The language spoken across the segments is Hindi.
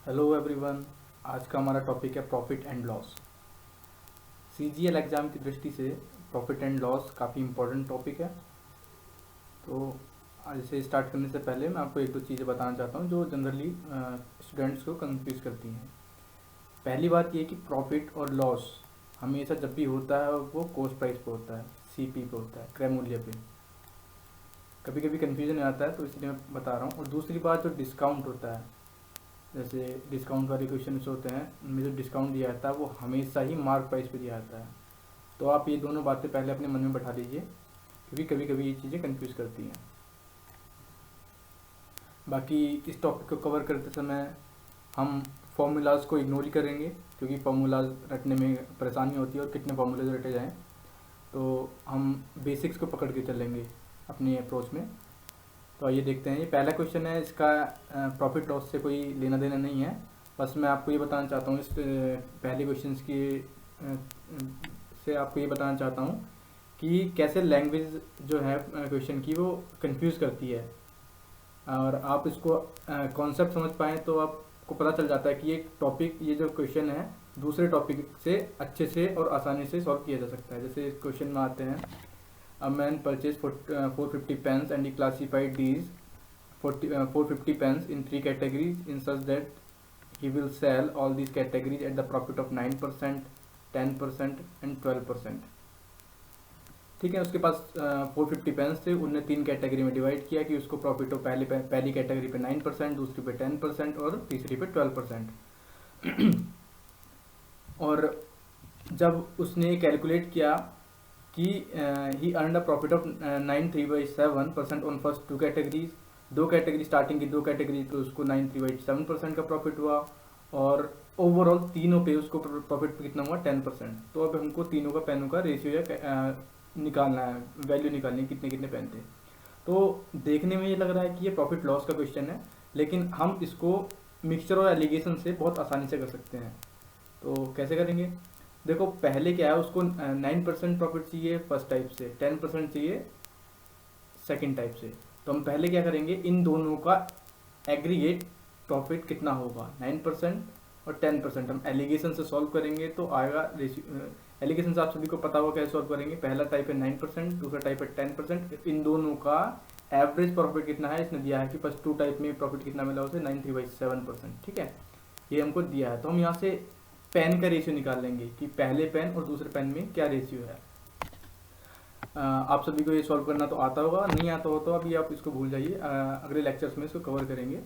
Hello everyone. आज का हमारा टॉपिक है profit and loss. CGL exam की दृष्टि से प्रॉफिट एंड लॉस काफ़ी इम्पोर्टेंट टॉपिक है। तो आज इसे स्टार्ट करने से पहले मैं आपको एक दो चीज़ें बताना चाहता हूँ जो जनरली स्टूडेंट्स को कंफ्यूज करती हैं। पहली बात ये कि प्रॉफिट और लॉस हमेशा जब भी होता है वो कॉस्ट प्राइस पे होता है, सीपी पे होता है, क्रय मूल्य पे। कभी कभी कन्फ्यूजन आता है तो इसलिए मैं बता रहा हूँ। और दूसरी बात, जो डिस्काउंट होता है, जैसे डिस्काउंट वाले क्वेश्चन होते हैं, उनमें जो डिस्काउंट दिया जाता है वो हमेशा ही मार्क प्राइस पे दिया जाता है। तो आप ये दोनों बातें पहले अपने मन में बैठा लीजिए, क्योंकि कभी कभी ये चीज़ें कंफ्यूज करती हैं। बाकी इस टॉपिक को कवर करते समय हम फॉर्मूलाज को इग्नोर ही करेंगे, क्योंकि फार्मूलाज रटने में परेशानी होती है और कितने फार्मूलाज रटे जाएँ। तो हम बेसिक्स को पकड़ के चलेंगे अपनी अप्रोच में। तो आइए देखते हैं। ये पहला क्वेश्चन है, इसका प्रॉफिट लॉस से कोई लेना देना नहीं है। बस मैं आपको ये बताना चाहता हूँ, इस पहले क्वेश्चन की से आपको ये बताना चाहता हूँ कि कैसे लैंग्वेज जो है क्वेश्चन की वो कंफ्यूज करती है। और आप इसको कॉन्सेप्ट समझ पाएँ तो आपको पता चल जाता है कि ये जो क्वेश्चन है दूसरे टॉपिक से अच्छे से और आसानी से सॉल्व किया जा सकता है। जैसे इस क्वेश्चन में आते हैं, A man purchased 450 pens and he classified these 450 pens in three categories in such that he will sell all these categories at the profit of 9%, 10% and 12%। ठीक है, उसके पास 450 पेन्स थे, उनने तीन कैटेगरी में डिवाइड किया कि उसको प्रॉफिट हो पहली कैटेगरी पे 9%, दूसरी पे 10% और तीसरी पे 12%। और जब उसने कैलकुलेट किया कि he earn a profit of 9.3/7% on first two categories, दो कैटेगरी स्टार्टिंग की दो कैटेगरी तो उसको 9.3/7% का प्रॉफिट हुआ, और ओवरऑल तीनों पे उसको प्रॉफिट कितना हुआ 10%। तो अब हमको तीनों का पेनों का रेशियो या निकालना है, वैल्यू निकालनी है कितने कितने पेन थे। तो देखने में ये लग रहा है कि ये प्रॉफिट लॉस का क्वेश्चन है, लेकिन हम इसको मिक्सचर और एलिगेशन से बहुत आसानी से कर सकते हैं। तो कैसे करेंगे? देखो, पहले क्या है, उसको 9% प्रॉफिट चाहिए फर्स्ट टाइप से, 10% चाहिए सेकंड टाइप से। तो हम पहले क्या करेंगे, इन दोनों का एग्रीगेट प्रॉफिट कितना होगा 9% और 10%, हम एलिगेशन से सॉल्व करेंगे तो आएगा रेशियो। एलिगेशन से आप सभी को पता होगा कैसे सॉल्व करेंगे। पहला टाइप है 9%, दूसरा टाइप है 10%। इन दोनों का एवरेज प्रॉफिट कितना है इसने दिया है कि फर्स्ट टू टाइप में प्रॉफिट कितना मिला उसे 93/7%। ठीक है, ये हमको दिया है। तो हम यहाँ से पेन का रेशियो निकाल लेंगे कि पहले पेन और दूसरे पेन में क्या रेशियो है। आप सभी को ये सॉल्व करना तो आता होगा, नहीं आता हो तो अभी आप इसको भूल जाइए, अगले लेक्चर्स में इसको कवर करेंगे।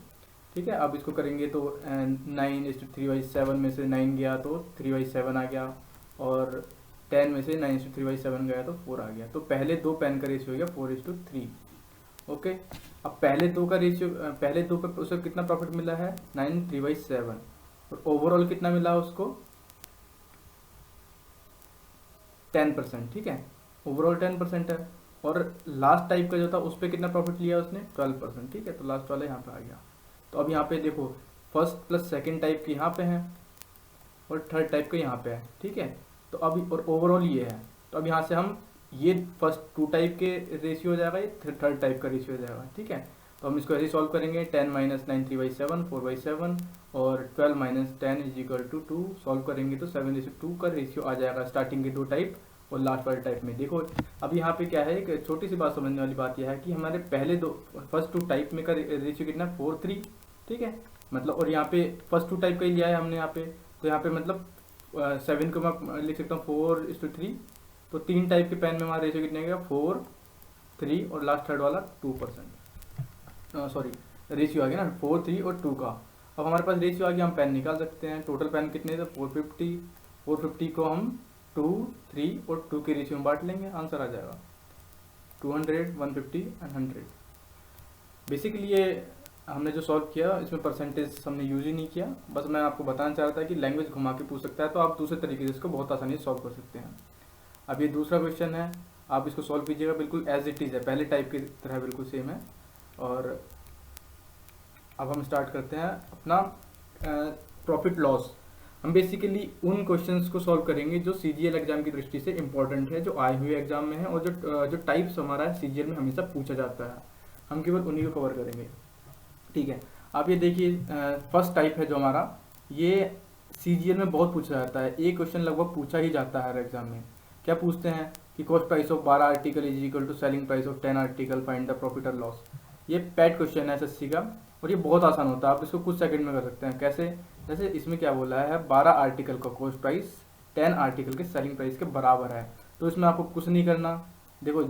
ठीक है, अब इसको करेंगे तो 9:3/7 में से 9 गया तो 3/7 आ गया, और 10 में से 9:3/7 गया तो 4 आ गया। तो पहले दो पेन का रेशियो हो गया 4:3। ओके, अब पहले दो का रेशियो, पहले दो पे उसे कितना प्रॉफिट मिला है 9/3/7, और ओवरऑल कितना मिला उसको 10%। ठीक है, ओवरऑल 10% है। और लास्ट टाइप का जो था उस पर कितना प्रॉफिट लिया उसने 12%। ठीक है, तो लास्ट वाला यहाँ पे आ गया। तो अब यहाँ पे देखो, फर्स्ट प्लस सेकंड टाइप के यहाँ पे है और थर्ड टाइप का यहाँ पे है। ठीक है, तो अभी और ओवरऑल ये है। तो अब यहाँ से हम ये फर्स्ट टू टाइप के रेशियो हो जाएगा, ये थर्ड टाइप का रेशियो हो जाएगा। ठीक है, तो हम इसको ऐसे सॉल्व करेंगे, 10 - 9/3/7 4/7, और 12 - 10 = 2 सॉल्व करेंगे तो 7:2 का रेशियो आ जाएगा स्टार्टिंग के दो टाइप और लास्ट वाले टाइप में। देखो, अब यहाँ पे क्या है, एक छोटी सी बात समझने वाली बात यह है कि हमारे पहले दो फर्स्ट टू टाइप में का रेशियो कितना 4:3। ठीक है, मतलब, और यहाँ पे फर्स्ट टू टाइप का ही लिया है हमने यहाँ पे, तो यहाँ पे मतलब 7 को मैं लिख सकता हूँ 4:3। तो तीन टाइप के पेन में हमारा रेशियो कितने गया 4, 3 और लास्ट थर्ड वाला 2%। सॉरी, रेशियो आ गया ना 4, 3 और 2 का। अब हमारे पास रेशियो आ गया, हम पेन निकाल सकते हैं। टोटल पेन कितने थे 450। 450 को हम 2, 3 और 2 के रेशियो में बांट लेंगे, आंसर आ जाएगा 200, 150 एंड 100। बेसिकली ये हमने जो सॉल्व किया इसमें परसेंटेज हमने यूज ही नहीं किया। बस मैं आपको बताना चाह रहा था कि लैंग्वेज घुमा के पूछ सकता है, तो आप दूसरे तरीके से इसको बहुत आसानी से सॉल्व कर सकते हैं। अब ये दूसरा क्वेश्चन है, आप इसको सॉल्व कीजिएगा, बिल्कुल एज इट इज़ है, पहले टाइप की तरह बिल्कुल सेम है। और अब हम स्टार्ट करते हैं अपना प्रॉफिट लॉस। हम बेसिकली उन क्वेश्चंस को सॉल्व करेंगे जो सीजीएल एग्जाम की दृष्टि से इंपॉर्टेंट है, जो आए हुए एग्जाम में है, और जो टाइप्स हमारा सीजीएल में हमेशा पूछा जाता है, हम केवल उन्हीं को कवर करेंगे। ठीक है, आप ये देखिए फर्स्ट टाइप है जो हमारा, ये सीजीएल में बहुत पूछा जाता है, एक क्वेश्चन लगभग पूछा ही जाता है हर एग्जाम में। क्या पूछते हैं कि cost price of 12 article is equal to selling price of 10 article, find the profit और लॉस। ये पैट क्वेश्चन है एसएससी का, और ये बहुत आसान होता है, आप इसको कुछ सेकंड में कर सकते हैं। कैसे? जैसे इसमें क्या बोला है, 12 आर्टिकल का कॉस्ट प्राइस 10 आर्टिकल के सेलिंग प्राइस के बराबर है। तो इसमें आपको कुछ नहीं करना, देखो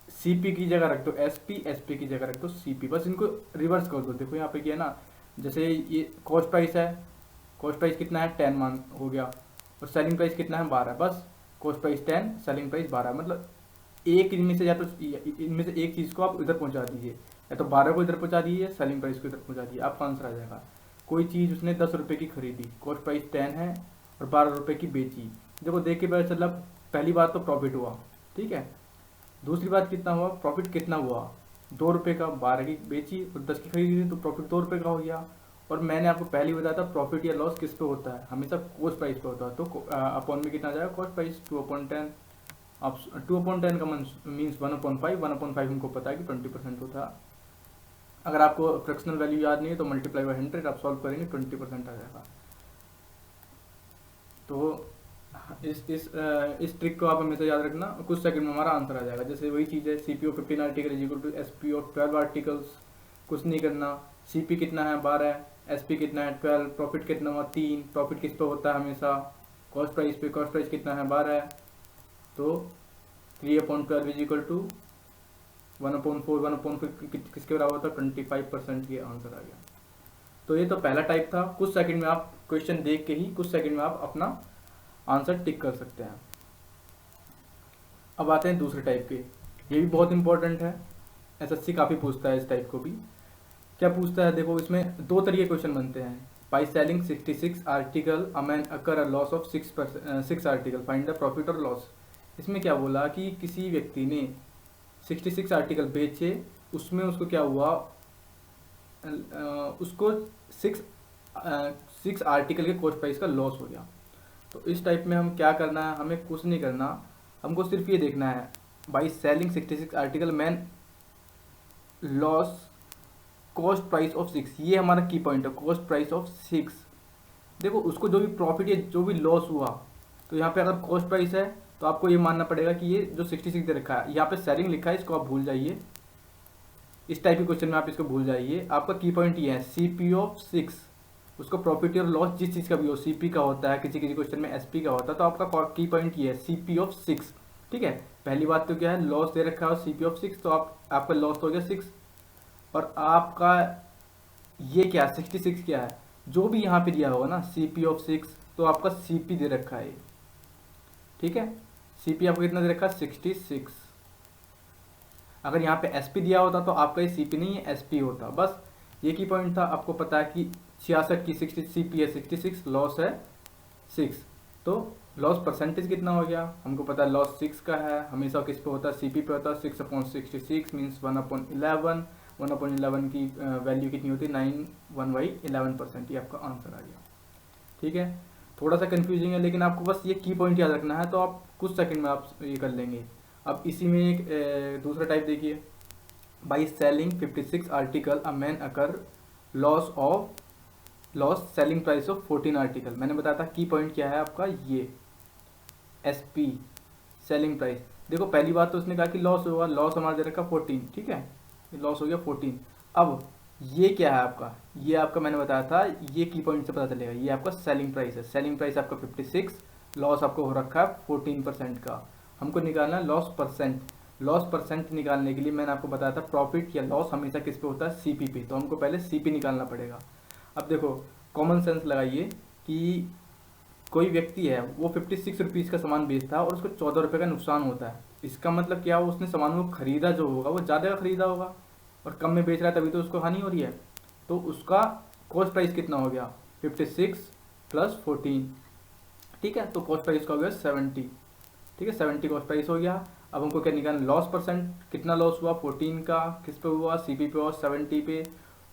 सीपी की जगह रख दो एसपी, एसपी की जगह रख दो सीपी, बस इनको रिवर्स कर दो। देखो यहाँ पे क्या है ना, जैसे ये कॉस्ट प्राइस है, कॉस्ट प्राइस कितना है 10 मान हो गया, और सेलिंग प्राइस कितना है 12, बस कॉस्ट प्राइस 10 सेलिंग प्राइस 12, मतलब एक इनमें से, या तो इनमें से एक चीज़ को आप इधर पहुंचा दीजिए, या तो 12 को इधर पहुंचा दीजिए, सेलिंग प्राइस को इधर पहुंचा दीजिए, आपका आंसर आ जाएगा। कोई चीज़ उसने 10 रुपये की खरीदी, कॉस्ट प्राइस 10 है और 12 रुपये की बेची, देखो देख के पता चला, पहली बात तो प्रॉफिट हुआ, ठीक है। दूसरी बात कितना हुआ, प्रॉफिट कितना हुआ, 2 रुपये का, 12 की बेची और 10 की खरीदी, तो प्रॉफिट 2 रुपये का हो गया। और मैंने आपको पहले ही बताया था प्रॉफिट या लॉस किस पे होता है, हमेशा कॉस्ट प्राइस पे होता है। तो अपॉन में कितना आ जाएगा, कॉस्ट प्राइस 2/10। अब 2/10 का मीन्स 1/5, 1/5 हमको पता है कि 20% होता है। अगर आपको फ्रैक्शनल वैल्यू याद नहीं है तो मल्टीप्लाई बाय 100 आप सॉल्व करेंगे, 20% आ जाएगा। तो इस ट्रिक को आप हमेशा याद रखना, कुछ सेकंड में हमारा आंसर आ जाएगा। जैसे वही चीज़ है, CP of 15 article is equal to SP of 12 articles, कुछ नहीं करना। सीपी कितना है 12, एसपी कितना है 12, प्रॉफिट कितना हुआ 3, प्रॉफिट किस पे होता है हमेशा, कॉस्ट प्राइस पे, कॉस्ट प्राइस कितना है 12, तो 3/12 इज इक्वल टू 1/4, 1/4 किसके बराबर होता है 25%, ये आंसर आ गया। तो ये तो पहला टाइप था, कुछ सेकंड में आप क्वेश्चन देख के ही कुछ सेकंड में आप अपना आंसर टिक कर सकते हैं। अब आते हैं दूसरे टाइप के, ये भी बहुत इंपॉर्टेंट है, एसएससी काफ़ी पूछता है इस टाइप को भी। क्या पूछता है, देखो इसमें दो तरीके क्वेश्चन बनते हैं। By selling 66 article a man occur a loss of 6 article, find the profit और लॉस। इसमें क्या बोला कि किसी व्यक्ति ने 66 आर्टिकल बेचे, उसमें उसको क्या हुआ, उसको 6 आर्टिकल के कॉस्ट प्राइस का लॉस हो गया। तो इस टाइप में हम क्या करना है, हमें कुछ नहीं करना, हमको सिर्फ ये देखना है by selling 66 article man loss cost price of 6, ये हमारा की पॉइंट है, कॉस्ट प्राइस ऑफ 6। देखो उसको जो भी प्रॉफिट या जो भी लॉस हुआ, तो यहाँ पे अगर कॉस्ट प्राइस है तो आपको ये मानना पड़ेगा कि ये जो 66 दे रखा है, यहाँ पे सेलिंग लिखा है, इसको आप भूल जाइए, इस टाइप के क्वेश्चन में आप इसको भूल जाइए। आपका की पॉइंट ये है सीपी ऑफ 6, उसको प्रॉफिट और लॉस जिस चीज़ का भी हो, सीपी का होता है, किसी किसी क्वेश्चन में एसपी का होता है, तो आपका की पॉइंट ये है सीपी ऑफ 6, ठीक है। पहली बात तो क्या है, लॉस दे रखा है सीपी ऑफ 6, तो आपका लॉस हो गया 6, और आपका ये क्या 66 क्या है, जो भी यहाँ पे दिया होगा ना सीपी ऑफ 6, तो आपका सीपी दे रखा है, ठीक है। सीपी आपको कितना दे रखा है 66। अगर यहाँ पे एसपी दिया होता तो आपका ये सीपी नहीं है एसपी होता, बस ये की पॉइंट था। आपको पता है कि 66 की 60 सीपी है 66, लॉस है 6, तो लॉस परसेंटेज कितना हो गया, हमको पता है लॉस 6 का है, हमेशा किस पे होता है सीपी पे होता है, 6/66 मीन्स 1/11, 1/11 की वैल्यू कितनी होती है 9/1/11%, ये आपका आंसर आ गया, ठीक है। थोड़ा सा कंफ्यूजिंग है, लेकिन आपको बस ये की पॉइंट याद रखना है, तो आप कुछ सेकंड में आप ये कर लेंगे। अब इसी में एक दूसरा टाइप देखिए, by selling 56 article a man incur loss selling price of 14 article. मैंने बताया था की पॉइंट क्या है आपका, ये एसपी सेलिंग प्राइस। देखो पहली बात तो उसने कहा कि लॉस होगा, लॉस हमारा दे रखा 14, ठीक है, लॉस हो गया 14। अब ये क्या है आपका, ये आपका मैंने बताया था, ये की पॉइंट से पता चलेगा, ये आपका सेलिंग प्राइस है, सेलिंग प्राइस आपका 56, लॉस आपको हो रखा है 14% का, हमको निकालना है लॉस परसेंट। लॉस परसेंट निकालने के लिए मैंने आपको बताया था प्रॉफिट या लॉस हमेशा किस पे होता है सीपी पे, तो हमको पहले सीपी निकालना पड़ेगा। अब देखो कॉमन सेंस लगाइए कि कोई व्यक्ति है वो 56 रुपीज़ का सामान बेचता है और उसको 14 रुपये का नुकसान होता है, इसका मतलब क्या, उसने सामान को खरीदा जो होगा वो ज़्यादा का खरीदा होगा और कम में बेच रहा है, तभी तो उसको हानि हो रही है। तो उसका कॉस्ट प्राइस कितना हो गया 56 + 14, ठीक है, तो कॉस्ट प्राइस का हो गया 70, ठीक है, 70 कॉस्ट प्राइस हो गया। अब हमको क्या निकालना, लॉस परसेंट, कितना लॉस हुआ 14 का, किस पे हुआ सीपी पे और 70 पे,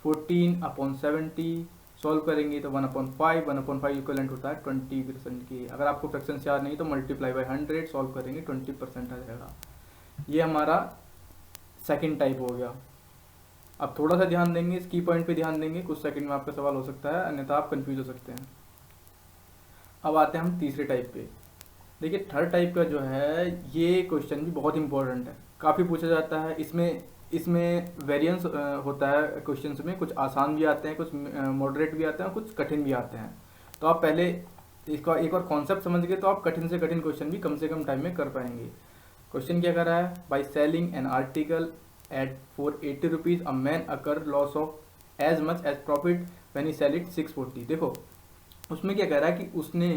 14/70 सॉल्व करेंगे तो 1/5, 1/5 इक्वलेंट होता है 20% की। अगर आपको फ्रैक्शन याद नहीं तो मल्टीप्लाई बाय 100 सॉल्व करेंगे 20% आ जाएगा। ये हमारा सेकंड टाइप हो गया। अब थोड़ा सा ध्यान देंगे, इस की पॉइंट पे ध्यान देंगे, कुछ सेकंड में आपका सवाल हो सकता है, अन्यथा आप कंफ्यूज हो सकते हैं। अब आते हैं हम तीसरे टाइप पे। देखिए थर्ड टाइप का जो है ये क्वेश्चन भी बहुत इंपॉर्टेंट है, काफ़ी पूछा जाता है। इसमें वेरिएंस होता है क्वेश्चंस में, कुछ आसान भी आते हैं, कुछ मॉडरेट भी आते हैं, कुछ कठिन भी आते हैं। तो आप पहले इसका एक और कॉन्सेप्ट समझ गए तो आप कठिन से कठिन क्वेश्चन भी कम से कम टाइम में कर पाएंगे। क्वेश्चन क्या कर रहा है, by selling an article at 480 rupees a man incur loss of as much as profit when he sell it 640। देखो उसमें क्या कह रहा है कि उसने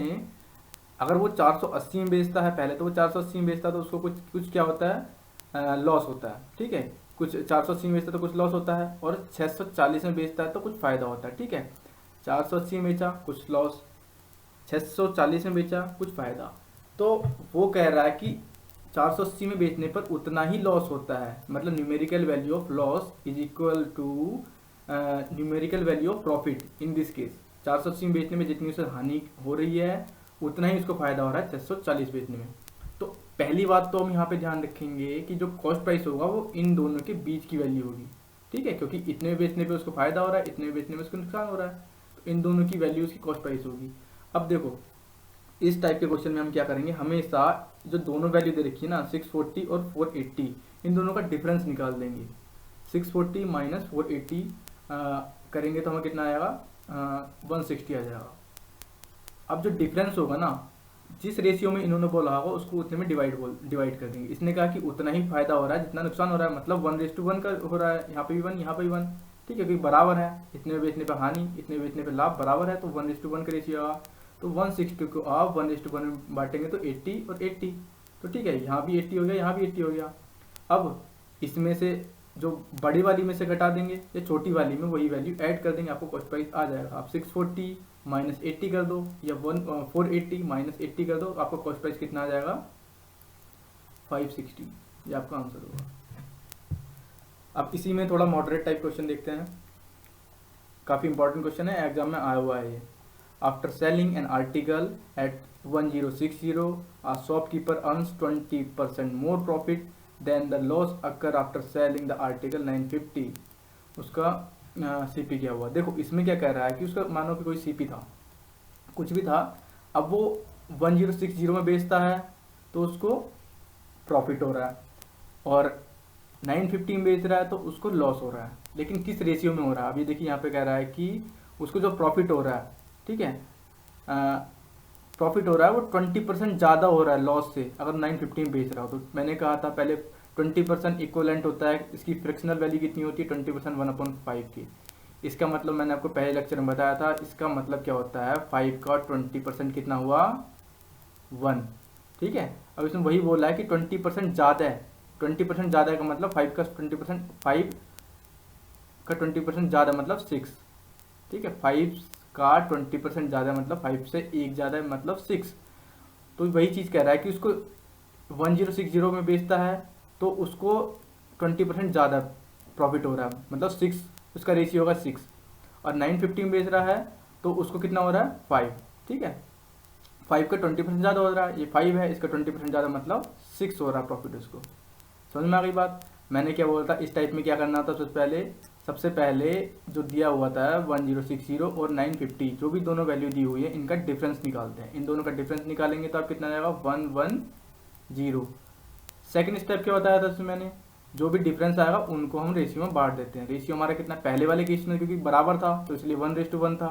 अगर वो 480 में बेचता है, पहले तो वो 480 में बेचता है तो उसको कुछ कुछ क्या होता है, लॉस होता है, ठीक है। कुछ 480 में बेचता है तो कुछ लॉस होता है, और 640 में बेचता है तो कुछ फ़ायदा होता है, ठीक है। 480 में बेचा कुछ लॉस, 640 में बेचा कुछ फ़ायदा। तो वो कह रहा है कि 480 में बेचने पर उतना ही लॉस होता है, मतलब numerical value of loss is equal to numerical value of profit in this case. 480 में बेचने में जितनी उसे हानि हो रही है उतना ही उसको फायदा हो रहा है 640 बेचने में। तो पहली बात तो हम यहाँ पे ध्यान रखेंगे कि जो कॉस्ट प्राइस होगा वो इन दोनों के बीच की वैल्यू होगी, ठीक है, क्योंकि इतने में बेचने पे उसको फायदा हो रहा है, इतने में बेचने में उसको नुकसान हो रहा है, तो इन दोनों की वैल्यू उसकी कॉस्ट प्राइस होगी। अब देखो इस टाइप के क्वेश्चन में हम क्या करेंगे, हमेशा जो दोनों वैल्यू दे रखी है ना 640 और 480, इन दोनों का डिफरेंस निकाल देंगे। 640 माइनस 480 करेंगे तो हमें कितना आएगा, 160 आ जाएगा। अब जो डिफरेंस होगा ना, जिस रेशियो में इन्होंने बोला होगा उसको उतने में डिवाइड कर देंगे। इसने कहा कि उतना ही फायदा हो रहा है जितना नुकसान हो रहा है, मतलब 1:1 का हो रहा है, यहाँ पे भी 1 यहाँ पे भी 1, ठीक है, क्योंकि बराबर है, इतने बेचने पे हानि इतने बेचने पे लाभ बराबर है, तो 1:1 का रेशियो आया। तो 160 को आप 1:1 में बांटेंगे तो 80 और 80, तो ठीक है, यहाँ भी 80 हो गया, यहाँ भी 80 हो गया। अब इसमें से जो बड़ी वाली में से घटा देंगे या छोटी वाली में वही वैल्यू ऐड कर देंगे, आपको कॉस्ट प्राइस आ जाएगा। आप 640 माइनस 80 कर दो या 480 माइनस 80 कर दो, आपका कॉस्ट प्राइस कितना आ जाएगा, 560, ये आपका आंसर होगा। अब इसी में थोड़ा मॉडरेट टाइप क्वेश्चन देखते हैं, काफ़ी इंपॉर्टेंट क्वेश्चन है, एग्जाम में आया हुआ है ये। After selling an article at 1060 a shopkeeper earns 20% more profit than the loss occur after selling the article 950। उसका सीपी क्या हुआ, देखो इसमें क्या कह रहा है कि उसका मानो कि कोई सीपी था, कुछ भी था, अब वो 1060 में बेचता है तो उसको प्रॉफिट हो रहा है, और 950 में बेच रहा है तो उसको लॉस हो रहा है। लेकिन किस रेशियो में हो रहा है, अभी देखिए यहाँ पे कह रहा है कि उसको जो प्रॉफिट हो रहा है, ठीक है, प्रॉफिट हो रहा है वो 20% ज़्यादा हो रहा है लॉस से, अगर 950 में बेच रहा हो। तो मैंने कहा था पहले 20% इक्वलेंट होता है, इसकी फ्रैक्शनल वैल्यू कितनी होती है, 20% 1/5 की। इसका मतलब मैंने आपको पहले लेक्चर में बताया था, इसका मतलब क्या होता है, 5 का 20% कितना हुआ, 1, ठीक है। अब इसमें वही बोला है कि 20% ज़्यादा है, 20% ज़्यादा है का मतलब 5 का 20%, 5 का 20% ज़्यादा मतलब 6, ठीक है, 5 का 20% ज़्यादा मतलब 5 से 1 ज़्यादा है मतलब 6। तो वही चीज़ कह रहा है कि उसको 1060 में बेचता है तो उसको 20% ज़्यादा प्रॉफिट हो रहा है, मतलब 6, उसका रेशियो होगा 6, और 950 में बेच रहा है तो उसको कितना हो रहा है, 5, ठीक है, 5 का 20% ज़्यादा हो रहा है, ये 5 है, इसका 20% ज़्यादा मतलब 6 हो रहा है प्रॉफिट उसको। समझ में आ गई बात। मैंने क्या बोला था, इस टाइप में क्या करना था, सबसे पहले जो दिया हुआ था 1060 और 950, जो भी दोनों वैल्यू दी हुई है इनका डिफरेंस निकालते हैं। इन दोनों का डिफरेंस निकालेंगे तो आप कितना आएगा, 110। सेकंड स्टेप क्या बताया था उसमें मैंने, जो भी डिफरेंस आएगा उनको हम रेशियो में बांट देते हैं। रेशियो हमारा कितना, पहले वाले केस में क्योंकि बराबर था तो इसलिए 1:1 था।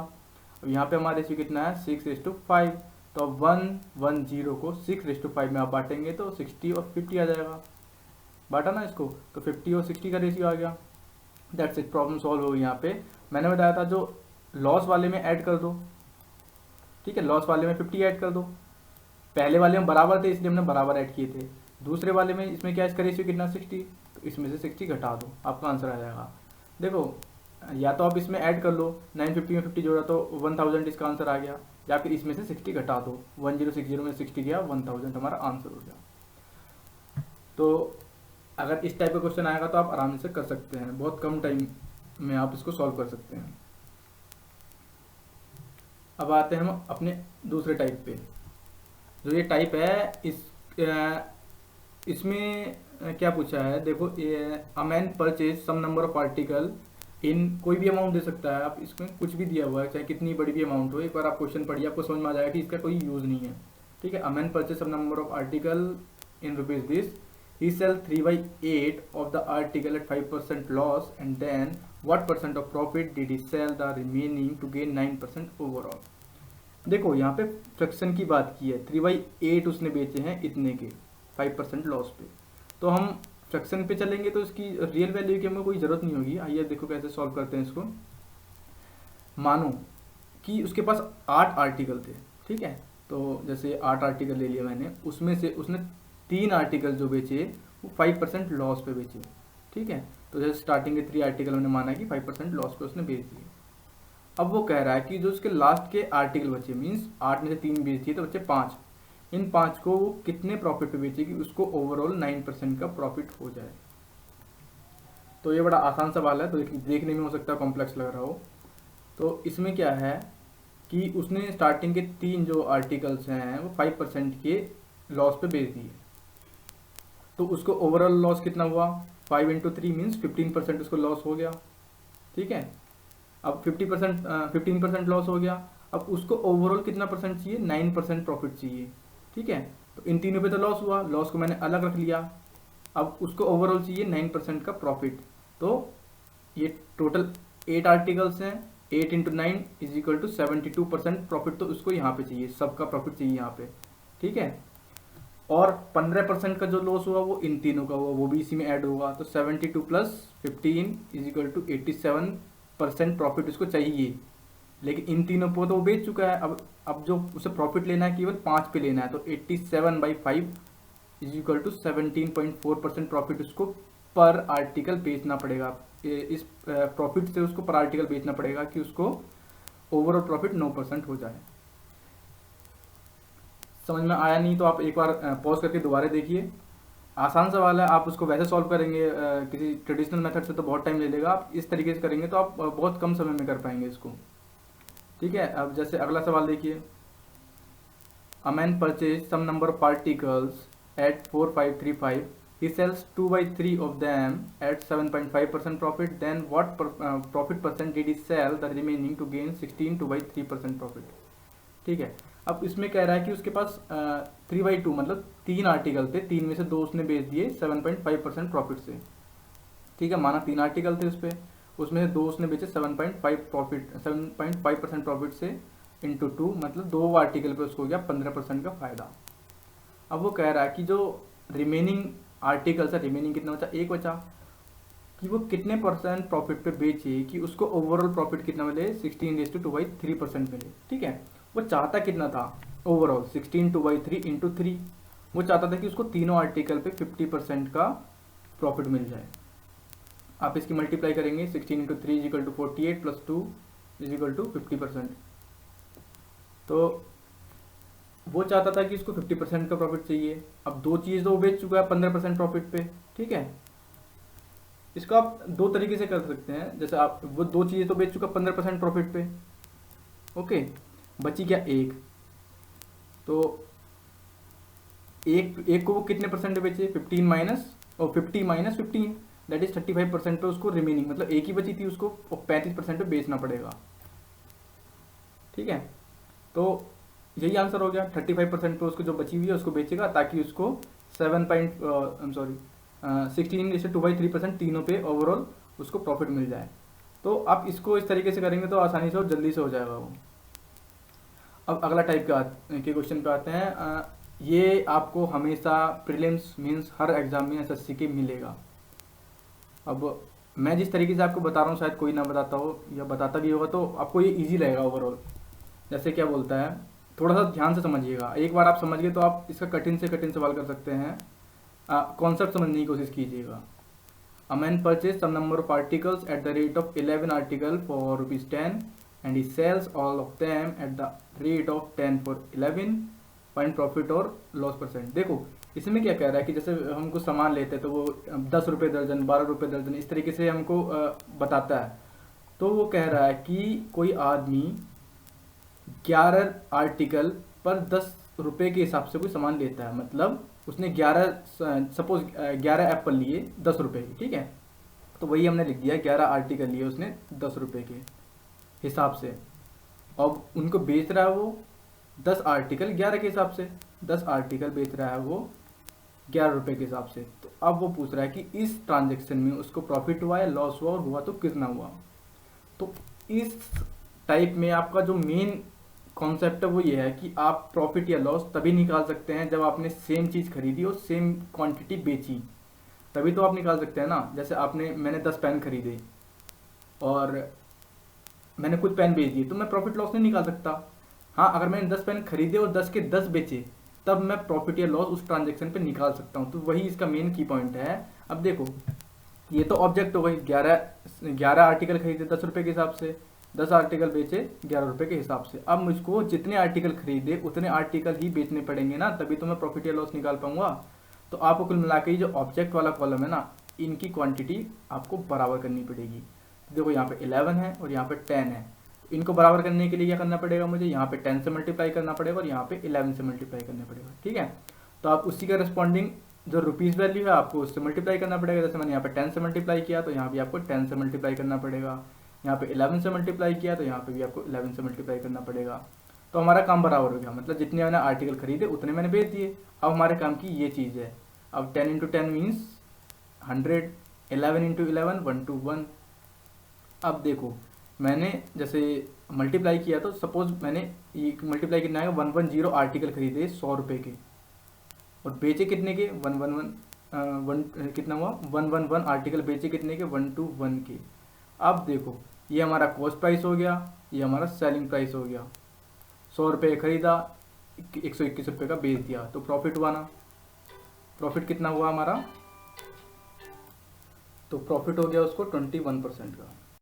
अब यहाँ पे हमारा रेशियो कितना है, 6:5, तो 110 को 6:5 में आप बांटेंगे तो 60 और 50 आ जाएगा, बांटा ना इसको, तो 50 और 60 का रेशियो आ गया। दैट्स इट, प्रॉब्लम सॉल्व होगी। यहाँ पे मैंने बताया था जो लॉस वाले में ऐड कर दो, ठीक है, लॉस वाले में 50 ऐड कर दो, पहले वाले में बराबर थे इसलिए हमने बराबर ऐड किए थे, दूसरे वाले में इसमें क्या इसका रेशियो कितना 60, तो इसमें से 60 घटा दो, आपका आंसर आ जाएगा। देखो या तो आप इसमें ऐड कर लो, 950 में 50 जोड़ा तो 1000 इसका आंसर आ गया, या फिर इसमें से 60 घटा दो, 1060 में 60 गया 1000 हमारा आंसर हो गया। तो अगर इस टाइप का क्वेश्चन आएगा तो आप आराम से कर सकते हैं, बहुत कम टाइम में आप इसको सॉल्व कर सकते हैं। अब आते हैं हम अपने दूसरे टाइप पे। जो ये टाइप है इसमें क्या पूछा है, देखो a man purchase some number of article in, कोई भी अमाउंट दे सकता है, आप इसमें कुछ भी दिया हुआ है, चाहे कितनी बड़ी भी अमाउंट हो, एक बार आप क्वेश्चन पढ़िए आपको समझ में आ जाएगा कि इसका कोई यूज़ नहीं है। ठीक है, a man purchase some number of article in rupees this, he sell 3/8 of the article at 5% loss, and then what percent of profit did he sell the remaining to gain 9% overall। देखो यहाँ पे फ्रैक्शन की बात की है, 3/8 उसने बेचे हैं इतने के 5% लॉस पे, तो हम फ्रैक्शन पे चलेंगे तो इसकी रियल वैल्यू की हमें कोई ज़रूरत नहीं होगी। आइए देखो कैसे सॉल्व करते हैं इसको। मानो कि उसके पास 8 आर्टिकल थे, ठीक है, तो जैसे 8 आर्टिकल ले लिया मैंने, उसमें से उसने 3 आर्टिकल जो बेचे वो 5% लॉस पे बेचे। ठीक है, तो जैसे स्टार्टिंग के 3 आर्टिकल हमने माना कि 5% लॉस पे उसने बेच दिए। अब वो कह रहा है कि जो उसके लास्ट के आर्टिकल बचे, मीन्स 8 में से 3 बेच दिए तो बचे 5, इन 5 को वो कितने प्रॉफिट पे बेचे कि उसको ओवरऑल 9% का प्रॉफिट हो जाए। तो ये बड़ा आसान सवाल है, तो देखने में हो सकता है कॉम्प्लेक्स लग रहा हो। तो इसमें क्या है कि उसने स्टार्टिंग के 3 जो आर्टिकल्स हैं वो 5% के लॉस पे बेच दिए, तो उसको ओवरऑल लॉस कितना हुआ, 5 इंटू 3 मीन्स 15% उसको लॉस हो गया। ठीक है, अब 15% लॉस हो गया, अब उसको ओवरऑल कितना परसेंट चाहिए, 9% प्रॉफिट चाहिए। ठीक है, तो इन तीनों पे तो लॉस हुआ, लॉस को मैंने अलग रख लिया, अब उसको ओवरऑल चाहिए 9% का प्रॉफिट। तो ये टोटल 8 आर्टिकल्स हैं, 8 into 9 is equal to 72% profit, तो उसको यहाँ पे चाहिए, सबका प्रॉफिट चाहिए यहाँ पे। ठीक है, और 15% का जो लॉस हुआ वो इन तीनों का हुआ, वो भी इसी में ऐड होगा, तो 72 plus 15 is equal to 87% profit उसको चाहिए। लेकिन इन तीनों को तो वो बेच चुका है, अब जो उसे प्रॉफिट लेना है केवल 5 पे लेना है, तो 87/5 इज इक्वल टू 17.4% प्रॉफिट उसको पर आर्टिकल बेचना पड़ेगा। इस प्रॉफिट से उसको पर आर्टिकल बेचना पड़ेगा कि उसको ओवरऑल प्रॉफिट 9% हो जाए। समझ में आया नहीं तो आप एक बार पॉज करके दोबारा देखिए, आसान सवाल है, आप उसको वैसे सॉल्व करेंगे किसी ट्रेडिशनल मेथड से तो बहुत टाइम ले लेगा, आप इस तरीके से करेंगे तो आप बहुत कम समय में कर पाएंगे इसको। ठीक है, अब जैसे अगला सवाल देखिए, a man purchase some number of articles at 4535, he sells 2/3 of them at 7.5% profit, then what profit percent did he sell the remaining to gain 16 2/3% profit। ठीक है, अब इसमें कह रहा है कि उसके पास 3/2 मतलब 3 आर्टिकल थे, 3 में से 2 उसने बेच दिए 7.5% प्रॉफिट से। ठीक है, माना 3 आर्टिकल थे उस पर, उसमें से 2 उसने बेचे 7.5% प्रॉफिट से, इंटू 2 मतलब 2 आर्टिकल पे उसको हो गया 15% का फ़ायदा। अब वो कह रहा है कि जो रिमेनिंग आर्टिकल्स है, रिमेनिंग कितना बचा, 1 बचा, कि वो कितने परसेंट प्रॉफिट पे बेचे कि उसको ओवरऑल प्रॉफिट कितना मिले, 16/2/3% मिले। ठीक है, वो चाहता कितना था ओवरऑल, 16/2/3 इंटू 3, वो चाहता था कि उसको तीनों आर्टिकल पे 50% का प्रॉफिट मिल जाए। आप इसकी मल्टीप्लाई करेंगे, 16 into 3 is equal to 48 plus 2 is equal to 50%। तो वो चाहता था कि इसको 50% का प्रॉफिट चाहिए। अब 2 चीज़ तो वो बेच चुका है 15% प्रॉफिट पे। ठीक है, इसको आप 2 तरीके से कर सकते हैं, जैसे आप वो 2 चीज़ें तो बेच चुका 15% प्रॉफिट पे, ओके, बची क्या 1, तो एक को वो कितने परसेंट बेचे, 50 माइनस 15 दैट इज 35% पे उसको रिमेनिंग, मतलब एक ही बची थी उसको 35% पे बेचना पड़ेगा। ठीक है, तो यही आंसर हो गया, 35% पे उसको जो बची हुई है उसको बेचेगा ताकि उसको 16/2/3% तीनों पे ओवरऑल उसको प्रॉफिट मिल जाए। तो आप इसको इस तरीके से करेंगे तो आसानी से और जल्दी से हो जाएगा वो। अब अगला टाइप के क्वेश्चन पे आते हैं। ये आपको हमेशा प्रीलिम्स मीन्स हर एग्जाम में एसएससी के मिलेगा। अब मैं जिस तरीके से आपको बता रहा हूँ शायद कोई ना बताता हो या बताता भी होगा तो आपको ये इजी रहेगा ओवरऑल। जैसे क्या बोलता है, थोड़ा सा ध्यान से समझिएगा, एक बार आप समझ गए तो आप इसका कठिन से कठिन सवाल कर सकते हैं। कॉन्सेप्ट समझने की कोशिश कीजिएगा। A man purchase some number of articles at the rate of 11 article for ₹10 and he sells all of them at the rate of 10 for 11, find profit और लॉस परसेंट। देखो इसमें क्या कह रहा है कि जैसे हम कुछ सामान लेते हैं तो वो 10 रुपये दर्जन, 12 रुपये दर्जन इस तरीके से हमको बताता है। तो वो कह रहा है कि कोई आदमी 11 आर्टिकल पर 10 रुपये के हिसाब से कोई सामान लेता है, मतलब उसने 11 सपोज 11 एप्पल लिए 10 रुपये के, ठीक है, तो वही हमने लिख दिया 11 आर्टिकल लिए उसने 10 रुपये के हिसाब से। अब उनको बेच रहा है वो 10 आर्टिकल 11 के हिसाब से, 10 आर्टिकल बेच रहा है वो 11 रुपये के हिसाब से। तो अब वो पूछ रहा है कि इस ट्रांजेक्शन में उसको प्रॉफिट हुआ या लॉस हुआ, और हुआ तो कितना हुआ। तो इस टाइप में आपका जो मेन कॉन्सेप्ट है वो ये है कि आप प्रॉफिट या लॉस तभी निकाल सकते हैं जब आपने सेम चीज़ खरीदी और सेम क्वांटिटी बेची, तभी तो आप निकाल सकते हैं ना। जैसे मैंने 10 पेन खरीदे और मैंने कुछ पेन बेच दिए, तो मैं प्रॉफिट लॉस नहीं निकाल सकता। हाँ, अगर मैंने 10 पेन खरीदे और 10 के 10 बेचे, तब मैं प्रॉफिट या लॉस उस ट्रांजेक्शन पे निकाल सकता हूँ। तो वही इसका मेन की पॉइंट है। अब देखो, ये तो ऑब्जेक्ट हो गई, 11 आर्टिकल खरीदे 10 रुपये के हिसाब से, 10 आर्टिकल बेचे 11 रुपये के हिसाब से। अब मुझको जितने आर्टिकल खरीदे उतने आर्टिकल ही बेचने पड़ेंगे ना, तभी तो मैं प्रॉफिट या लॉस निकाल पाऊंगा। तो आपको कुल मिला के जो ऑब्जेक्ट वाला कॉलम है ना, इनकी क्वांटिटी आपको बराबर करनी पड़ेगी। देखो यहाँ पे 11 है और यहाँ पे 10 है, इनको बराबर करने के लिए क्या करना पड़ेगा मुझे, यहाँ पे 10 से मल्टीप्लाई करना पड़ेगा और यहाँ पे 11 से मल्टीप्लाई करना पड़ेगा, ठीक है। तो आप उसी का रिस्पॉन्डिंग जो रुपीज़ वैल्यू है आपको उससे मल्टीप्लाई करना पड़ेगा। जैसे मैंने यहाँ पे 10 से मल्टीप्लाई किया तो यहाँ भी आपको 10 से मल्टीप्लाई करना पड़ेगा, यहाँ पे 11 से मल्टीप्लाई किया तो यहाँ पे भी आपको 11 से मल्टीप्लाई करना पड़ेगा। तो हमारा काम बराबर हो गया, मतलब जितने मैंने आर्टिकल खरीदे उतने मैंने बेच दिए। अब हमारे काम की ये चीज़ है। अब 10 × 10 मीन्स 100, 11 × 11 121। अब देखो, मैंने जैसे मल्टीप्लाई किया तो सपोज मैंने ये मल्टीप्लाई कितना आएगा, 110 आर्टिकल खरीदे 100 रुपये के और बेचे कितने के, 111 कितना हुआ, 111 आर्टिकल बेचे कितने के, 121 के। अब देखो, ये हमारा कॉस्ट प्राइस हो गया, ये हमारा सेलिंग प्राइस हो गया। 100 रुपये खरीदा, 121 रुपये का बेच दिया, तो प्रॉफिट हुआ ना। प्रॉफिट कितना हुआ हमारा, तो प्रॉफिट हो गया उसको 21% का।